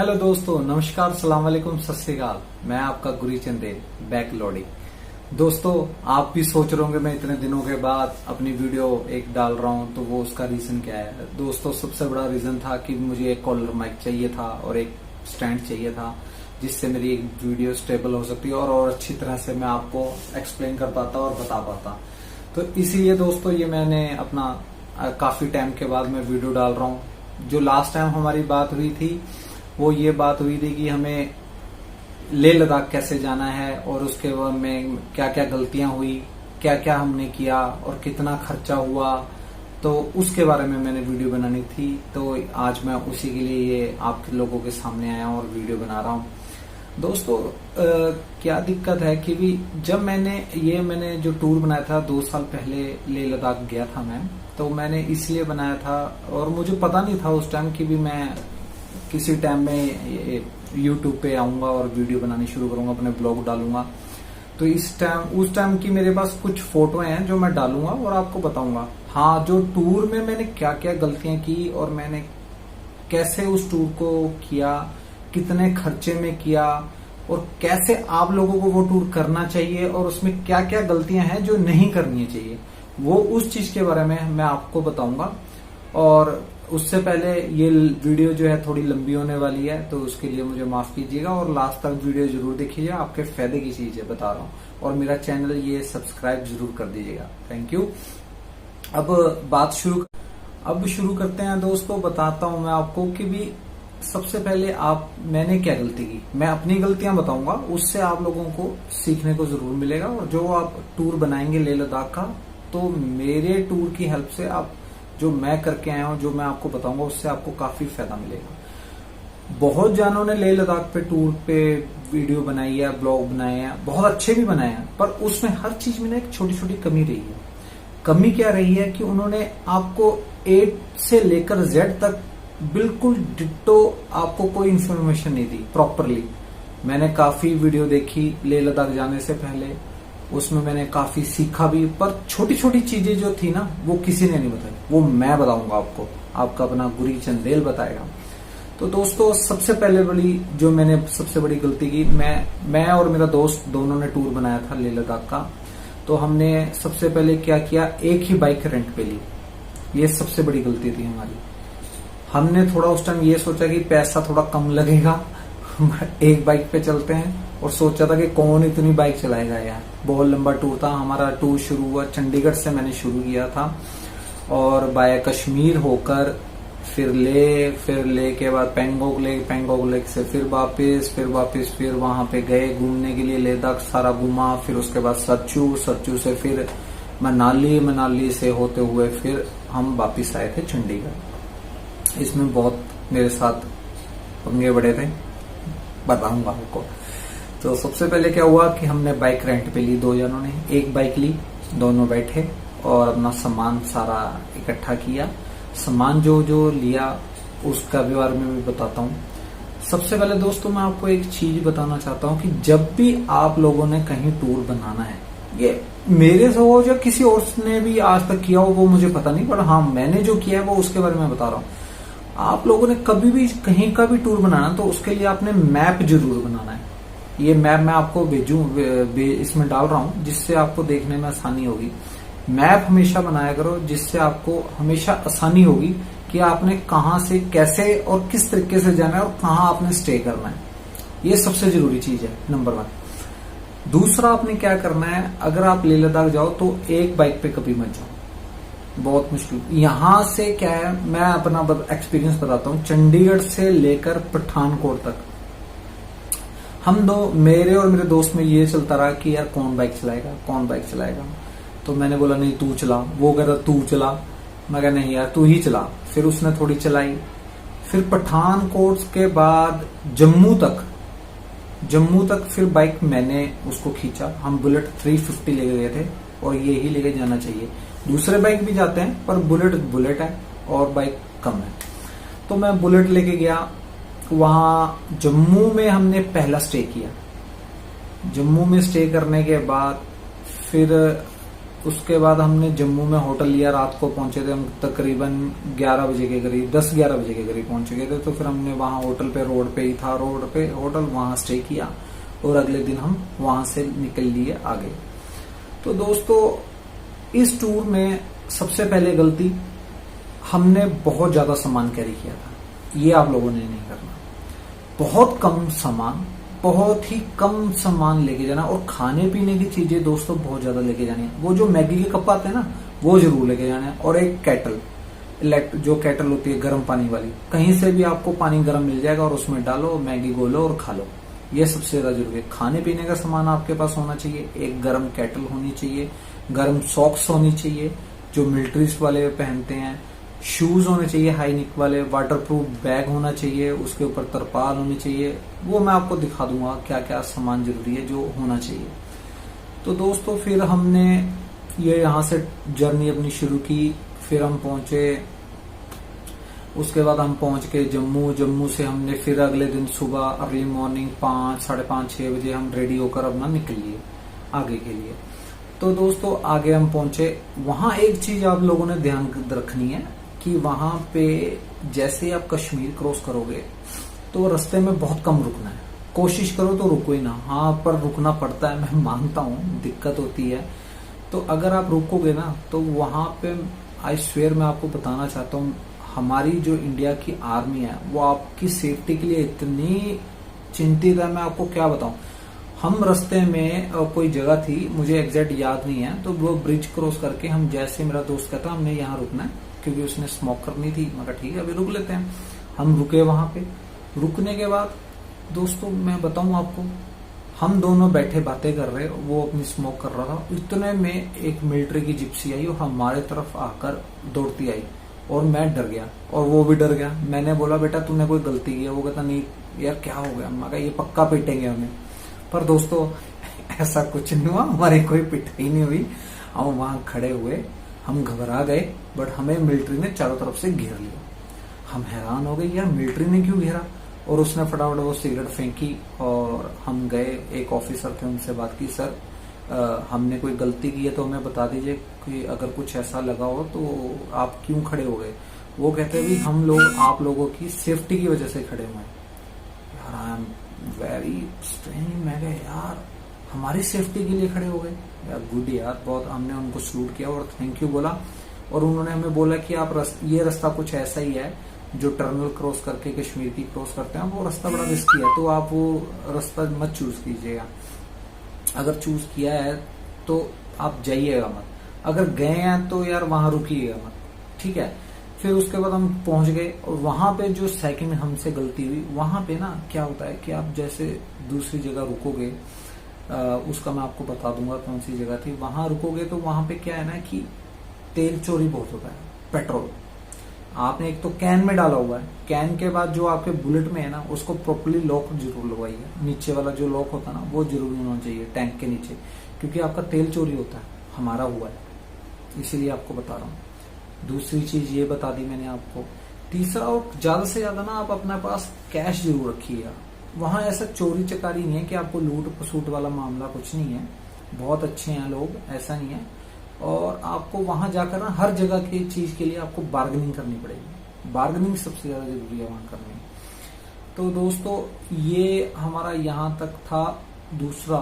Hello दोस्तों, नमस्कार, सलाम वालेकुम, सत श्री अकाल। मैं आपका गुरी चंदेल बैक लोडिंग। दोस्तों, आप भी सोच रहे होंगे मैं इतने दिनों के बाद अपनी वीडियो एक डाल रहा हूं, तो वो उसका रीजन क्या है। दोस्तों, सबसे बड़ा रीजन था कि मुझे एक कॉलर माइक चाहिए था और एक स्टैंड चाहिए था, जिससे मेरी एक वीडियो स्टेबल हो सकती है और अच्छी तरह से मैं आपको एक्सप्लेन कर पाता और बता पाता। तो इसीलिए दोस्तों ये मैंने अपना काफी टाइम के बाद मैं वीडियो डाल रहा हूँ। जो लास्ट टाइम हमारी बात हुई थी वो ये बात हुई थी कि हमें लेह लद्दाख कैसे जाना है और उसके बाद में क्या क्या गलतियां हुई, क्या क्या हमने किया और कितना खर्चा हुआ, तो उसके बारे में मैंने वीडियो बनानी थी। तो आज मैं उसी के लिए ये आप लोगों के सामने आया हूं और वीडियो बना रहा हूं। दोस्तों, क्या दिक्कत है कि भी जब मैंने जो टूर बनाया था 2 साल पहले लेह लद्दाख गया था मैं, तो मैंने इसलिए बनाया था और मुझे पता नहीं था उस टाइम कि भी मैं किसी टाइम में YouTube पे आऊंगा और वीडियो बनानी शुरू करूंगा, अपने ब्लॉग डालूंगा। तो उस टाइम की मेरे पास कुछ फोटो हैं जो मैं डालूंगा और आपको बताऊंगा। हाँ, जो टूर में मैंने क्या क्या गलतियां की और मैंने कैसे उस टूर को किया, कितने खर्चे में किया और कैसे आप लोगों को वो टूर करना चाहिए और उसमें क्या क्या गलतियां हैं जो नहीं करनी चाहिए, वो उस चीज के बारे में मैं आपको बताऊंगा। और उससे पहले ये वीडियो जो है थोड़ी लंबी होने वाली है, तो उसके लिए मुझे माफ कीजिएगा और लास्ट तक वीडियो जरूर देखिएगा, आपके फायदे की चीज है बता रहा हूँ। और मेरा चैनल ये सब्सक्राइब जरूर कर दीजिएगा, थैंक यू। अब शुरू करते हैं दोस्तों। बताता हूँ मैं आपको कि भी सबसे पहले मैंने क्या गलती की, मैं अपनी गलतियां बताऊंगा, उससे आप लोगों को सीखने को जरूर मिलेगा। और जो आप टूर बनाएंगे लेह लद्दाख का, तो मेरे टूर की हेल्प से आप जो मैं करके आया हूं, जो मैं आपको बताऊंगा, उससे आपको काफी फायदा मिलेगा। बहुत जानों ने लेह लद्दाख पे टूर पे वीडियो बनाई है, ब्लॉग बनाए हैं, बहुत अच्छे भी बनाए हैं, पर उसमें हर चीज में ना एक छोटी छोटी कमी रही है। कमी क्या रही है कि उन्होंने आपको A से लेकर Z तक बिल्कुल डिट्टो आपको कोई इन्फॉर्मेशन नहीं दी प्रॉपरली। मैंने काफी वीडियो देखी लेह लद्दाख जाने से पहले, उसमें मैंने काफी सीखा भी, पर छोटी छोटी चीजें जो थी ना वो किसी ने नहीं बताई, वो मैं बताऊंगा आपको, आपका अपना गुरी चंदेल बताएगा। तो दोस्तों, सबसे बड़ी गलती की, मैं और मेरा दोस्त दोनों ने टूर बनाया था लेह लद्दाख का। तो हमने सबसे पहले क्या किया, एक ही बाइक रेंट पे ली। ये सबसे बड़ी गलती थी हमारी। हमने थोड़ा उस टाइम ये सोचा कि पैसा थोड़ा कम लगेगा, एक बाइक पे चलते हैं, और सोचा था कि कौन इतनी बाइक चलाएगा यार। बहुत लंबा टूर था हमारा। टूर शुरू हुआ चंडीगढ़ से, मैंने शुरू किया था और बाय कश्मीर होकर फिर ले के बाद पैंगोंग लेक से फिर वापस वहां पे गए घूमने के लिए, लेह लद्दाख सारा घूमा। फिर उसके बाद सच्चू से फिर मनाली से होते हुए फिर हम वापिस आए थे चंडीगढ़। इसमें बहुत मेरे साथ पंगे बड़े थे, बताऊंगा आपको। तो सबसे पहले क्या हुआ कि हमने बाइक रेंट पे ली, 2 जनों ने एक बाइक ली, दोनों बैठे और अपना सामान सारा इकट्ठा किया। सामान जो जो लिया उसका भी बारे में भी बताता हूँ। सबसे पहले दोस्तों, मैं आपको एक चीज बताना चाहता हूँ कि जब भी आप लोगों ने कहीं टूर बनाना है, ये मेरे से हो या किसी और ने भी आज तक किया हो वो मुझे पता नहीं, पर हाँ मैंने जो किया है वो उसके बारे में बता रहा हूँ। आप लोगों ने कभी भी कहीं का भी टूर बनाना, तो उसके लिए आपने मैप जरूर बनाना है। ये मैप मैं आपको इसमें डाल रहा हूं, जिससे आपको देखने में आसानी होगी। मैप हमेशा बनाया करो, जिससे आपको हमेशा आसानी होगी कि आपने कहां से कैसे और किस तरीके से जाना है और कहां आपने स्टे करना है। ये सबसे जरूरी चीज है, नंबर 1। दूसरा, आपने क्या करना है, अगर आप लेह लद्दाख जाओ तो एक बाइक पे कभी मत जाओ, बहुत मुश्किल। यहां से क्या है, मैं अपना एक्सपीरियंस बताता हूँ। चंडीगढ़ से लेकर पठानकोट तक मेरे और मेरे दोस्त में ये चलता रहा कि यार कौन बाइक चलाएगा। तो मैंने बोला नहीं तू चला, वो कह रहा तू चला, मैं कहा नहीं यार तू ही चला। फिर उसने थोड़ी चलाई, फिर पठानकोट के बाद जम्मू तक फिर बाइक मैंने उसको खींचा। हम बुलेट 350 लेके गए थे और ये ही लेके जाना चाहिए। दूसरे बाइक भी जाते हैं पर बुलेट है और बाइक कम है, तो मैं बुलेट लेके गया। वहां जम्मू में हमने पहला स्टे किया। जम्मू में स्टे करने के बाद फिर उसके बाद हमने जम्मू में होटल लिया, रात को पहुंचे थे हम तकरीबन 11 बजे के करीब, 10-11 बजे के करीब पहुंच गए थे। तो फिर हमने वहां होटल पे, रोड पे ही था रोड पे होटल, वहां स्टे किया और अगले दिन हम वहां से निकल लिए आगे। तो दोस्तों इस टूर में सबसे पहले गलती, हमने बहुत ज्यादा सामान कैरी किया था। ये आप लोगों ने नहीं करना। बहुत कम सामान, बहुत ही कम सामान लेके जाना, और खाने पीने की चीजें दोस्तों बहुत ज्यादा लेके जानी है। वो जो मैगी के कप आते हैं ना, वो जरूर लेके जाना है। और एक केटल, जो केटल होती है गर्म पानी वाली, कहीं से भी आपको पानी गर्म मिल जाएगा और उसमें डालो, मैगी घोलो और खा लो। ये सबसे ज्यादा जरूरी है। खाने पीने का सामान आपके पास होना चाहिए। एक गर्म केटल होनी चाहिए, गर्म सॉक्स होनी चाहिए जो मिलिट्रीज वाले पहनते हैं, शूज होने चाहिए हाई नेक वाले, वाटरप्रूफ बैग होना चाहिए, उसके ऊपर तरपाल होनी चाहिए। वो मैं आपको दिखा दूंगा क्या क्या सामान जरूरी है जो होना चाहिए। तो दोस्तों फिर हमने ये यहाँ से जर्नी अपनी शुरू की। फिर हम पहुंचे, उसके बाद हम पहुंच के जम्मू से हमने फिर अगले दिन सुबह अर्ली मॉर्निंग 5, 5:30, 6 बजे हम रेडी होकर अपना निकल लिए आगे के लिए। तो दोस्तों आगे हम पहुंचे। वहां एक चीज आप लोगों ने ध्यान रखनी है कि वहां पे जैसे आप कश्मीर क्रॉस करोगे तो रास्ते में बहुत कम रुकना है। कोशिश करो तो रुको ही ना। हाँ, पर रुकना पड़ता है, मैं मानता हूँ दिक्कत होती है। तो अगर आप रुकोगे ना तो वहां पे आई स्वेयर मैं आपको बताना चाहता हूँ, हमारी जो इंडिया की आर्मी है वो आपकी सेफ्टी के लिए इतनी चिंतित है, मैं आपको क्या बताऊं। हम रास्ते में कोई जगह थी, मुझे एग्जैक्ट याद नहीं है, तो वो ब्रिज क्रॉस करके हम जैसे, मेरा दोस्त कहता हमने यहाँ रुकना है क्योंकि उसने स्मोक करनी थी। मैं कहा ठीक है अभी रुक लेते हैं। हम रुके वहां पे। रुकने के बाद दोस्तों मैं बताऊं आपको, हम दोनों बैठे बातें कर रहे, वो अपनी स्मोक कर रहा था। इतने में एक मिलिट्री की जिप्सी आई और हमारे तरफ आकर दौड़ती आई और मैं डर गया और वो भी डर गया। मैंने बोला बेटा तूने कोई गलती की है? वो कहता नहीं यार क्या हो गया। मैं कहा ये पक्का पीटेंगे हमें। पर दोस्तों ऐसा कुछ नहीं हुआ, हमारी कोई पिटाई नहीं हुई। हम वहां खड़े हुए, हम घबरा गए, बट हमें मिलिट्री ने चारों तरफ से घेर लिया। हम हैरान हो गए यार मिलिट्री ने क्यों घेरा, और उसने फटाफट वो सिगरेट फेंकी और हम गए। एक ऑफिसर थे, उनसे बात की, सर हमने कोई गलती की है तो हमें बता दीजिए कि अगर कुछ ऐसा लगा हो तो आप क्यों खड़े हो गए। वो कहते भी हम लोग आप लोगों की सेफ्टी की वजह से खड़े हुए हैं। यार आई एम वेरी स्ट्रेंज। मैं कहा यार हमारी सेफ्टी के लिए खड़े हो गए यार, गुड यार। बहुत हमने उनको सल्यूट किया और थैंक यू बोला। और उन्होंने हमें बोला कि आप ये रास्ता कुछ ऐसा ही है जो टनल क्रॉस करके कश्मीर की क्रॉस करते हैं, वो रास्ता बड़ा रिस्की है, तो आप वो रास्ता मत चूज कीजिएगा। अगर चूज किया है तो आप जाइएगा मत, अगर गए हैं तो यार वहां रुकिएगा मत, ठीक है। फिर उसके बाद हम पहुंच गए और वहां पे जो सेकंड हमसे गलती हुई, वहां पे ना क्या होता है कि आप जैसे दूसरी जगह रुकोगे, उसका मैं आपको बता दूंगा कौन सी जगह थी। वहां रुकोगे तो वहां पे क्या है ना कि तेल चोरी बहुत होता है, पेट्रोल। आपने एक तो कैन में डाला हुआ है, कैन के बाद जो आपके बुलेट में है ना उसको प्रॉपर्ली लॉक जरूर लगवाइए। नीचे वाला जो लॉक होता है ना वो जरूर होना चाहिए टैंक के नीचे, क्योंकि आपका तेल चोरी होता है, हमारा हुआ है, इसीलिए आपको बता रहा हूँ। दूसरी चीज ये बता दी मैंने आपको। तीसरा, और ज्यादा से ज्यादा ना आप अपने पास कैश जरूर रखिएगा। वहां ऐसा चोरी चकारी नहीं है कि आपको लूट पसूट वाला मामला कुछ नहीं है, बहुत अच्छे हैं लोग, ऐसा नहीं है। और आपको वहां जाकर ना हर जगह की चीज के लिए आपको बार्गेनिंग करनी पड़ेगी। बार्गेनिंग सबसे ज्यादा जरूरी है वहां करनी। तो दोस्तों ये हमारा यहां तक था। दूसरा,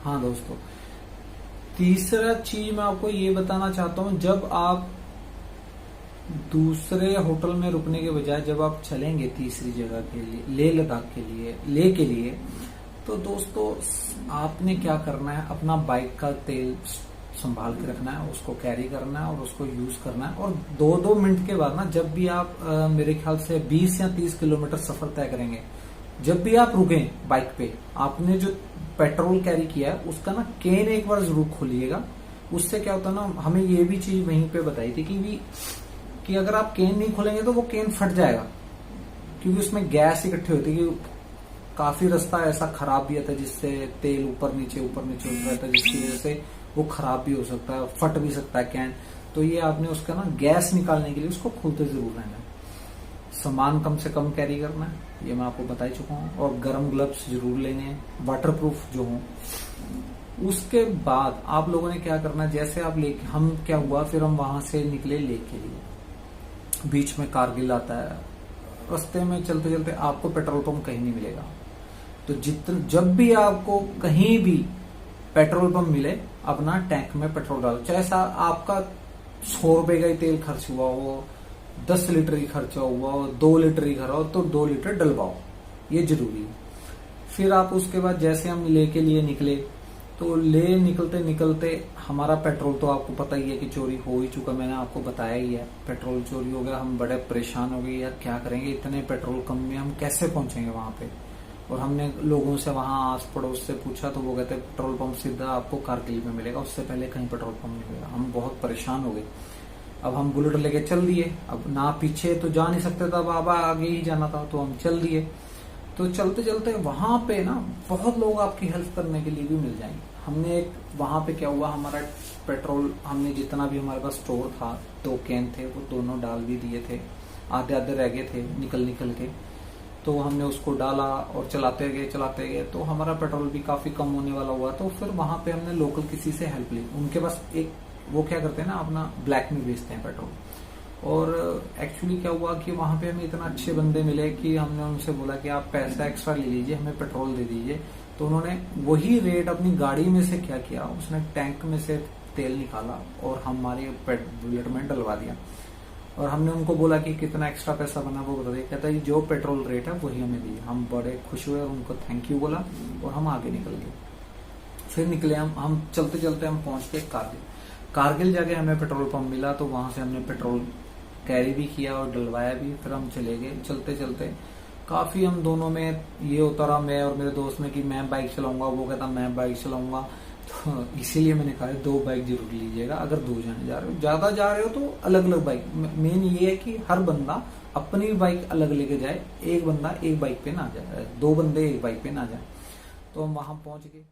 हाँ दोस्तों, तीसरा चीज मैं आपको ये बताना चाहता हूं, जब आप दूसरे होटल में रुकने के बजाय जब आप चलेंगे तीसरी जगह के लिए, लेह लद्दाख के लिए, लेह के लिए, तो दोस्तों आपने क्या करना है, अपना बाइक का तेल संभाल के रखना है, उसको कैरी करना है और उसको यूज करना है। और 2-2 मिनट के बाद ना, जब भी आप मेरे ख्याल से 20 या 30 किलोमीटर सफर तय करेंगे, जब भी आप रुकें बाइक पे, आपने जो पेट्रोल कैरी किया है उसका ना केन एक बार जरूर खोलिएगा। उससे क्या होता है ना, हमें ये भी चीज वहीं पे बताई थी कि अगर आप केन नहीं खोलेंगे तो वो केन फट जाएगा, क्योंकि उसमें गैस इकट्ठी होती है। काफी रास्ता ऐसा खराब भी आता है जिससे तेल ऊपर नीचे होता रहता है, जिसकी वजह से वो खराब भी हो सकता है, फट भी सकता है कैन। तो ये आपने उसका ना गैस निकालने के लिए उसको खोलते जरूर रहना है। सामान कम से कम कैरी करना है, ये मैं आपको बता ही चुका हूँ। और गर्म ग्लव्स जरूर लेने हैं, वाटरप्रूफ जो हो। उसके बाद आप लोगों ने क्या करना, जैसे आप लेके, हम क्या हुआ फिर हम वहां से निकले लेक के लिए। बीच में कारगिल आता है, रास्ते में चलते चलते आपको पेट्रोल पंप कहीं नहीं मिलेगा। तो जब भी आपको कहीं भी पेट्रोल पंप मिले, अपना टैंक में पेट्रोल डालो, चाहे आपका 100 रुपए का ही तेल खर्च हुआ हो, 10 लीटर ही खर्चा हुआ हो, 2 लीटर ही खरा हो, तो 2 लीटर डलवाओ, ये जरूरी है। फिर आप उसके बाद जैसे हम ले के लिए निकले, तो ले निकलते निकलते हमारा पेट्रोल तो आपको पता ही है कि चोरी हो ही चुका, मैंने आपको बताया ही है, पेट्रोल चोरी हो गया। हम बड़े परेशान हो गए, यार क्या करेंगे, इतने पेट्रोल कम में हम कैसे पहुंचेंगे वहां पे। और हमने लोगों से वहां आस पड़ोस से पूछा, तो वो कहते पेट्रोल पंप सीधा आपको कारगिल में मिलेगा, उससे पहले कहीं पेट्रोल पंप नहीं मिलेगा। हम बहुत परेशान हो गए। अब हम बुलेट लेके चल दिए, अब ना पीछे तो जा नहीं सकते था, अब आगे ही जाना था, तो हम चल दिए। तो चलते चलते वहां पे ना बहुत लोग आपकी हेल्प करने के लिए भी मिल जाएंगे। हमने एक वहां पे क्या हुआ, हमारा पेट्रोल हमने जितना भी हमारे पास स्टोर था, 2 कैन थे, वो दोनों डाल भी दिए थे, आधे आधे रह गए थे निकल के। तो हमने उसको डाला और चलाते गए, तो हमारा पेट्रोल भी काफी कम होने वाला हुआ। तो फिर वहां पे हमने लोकल किसी से हेल्प ली, उनके पास एक वो क्या करते हैं ना, अपना ब्लैक में बेचते हैं पेट्रोल। और एक्चुअली क्या हुआ कि वहां पे हमें इतना अच्छे बंदे मिले कि हमने उनसे बोला कि आप पैसा एक्स्ट्रा ले लीजिए, हमें पेट्रोल दे दीजिए। तो उन्होंने वही रेट अपनी गाड़ी में से क्या किया, उसने टैंक में से तेल निकाला और हमारे बुलेट में डलवा दिया। और हमने उनको बोला कि कितना एक्स्ट्रा पैसा बना वो बता दिया। कहता है जो पेट्रोल रेट है वही हमें दिए। हम बड़े खुश हुए, उनको थैंक यू बोला और हम आगे निकल गए। फिर निकले हम चलते चलते हम पहुंच गए कारगिल जाके हमें पेट्रोल पंप मिला, तो वहां से हमने पेट्रोल कैरी भी किया और डलवाया भी। फिर हम चले गए। चलते चलते काफी हम दोनों में ये होता रहा, मैं और मेरे दोस्त में, कि मैं बाइक चलाऊंगा, वो कहता मैं बाइक चलाऊंगा। तो इसीलिए मैंने कहा 2 बाइक जरूर लीजिएगा अगर 2 जने जा रहे हो। ज्यादा जा रहे हो तो अलग अलग बाइक। मेन ये है कि हर बंदा अपनी बाइक अलग लेके जाए, एक बंदा एक बाइक पे ना जाए, 2 बंदे एक बाइक पे ना जाए। तो हम वहां पहुंच गए।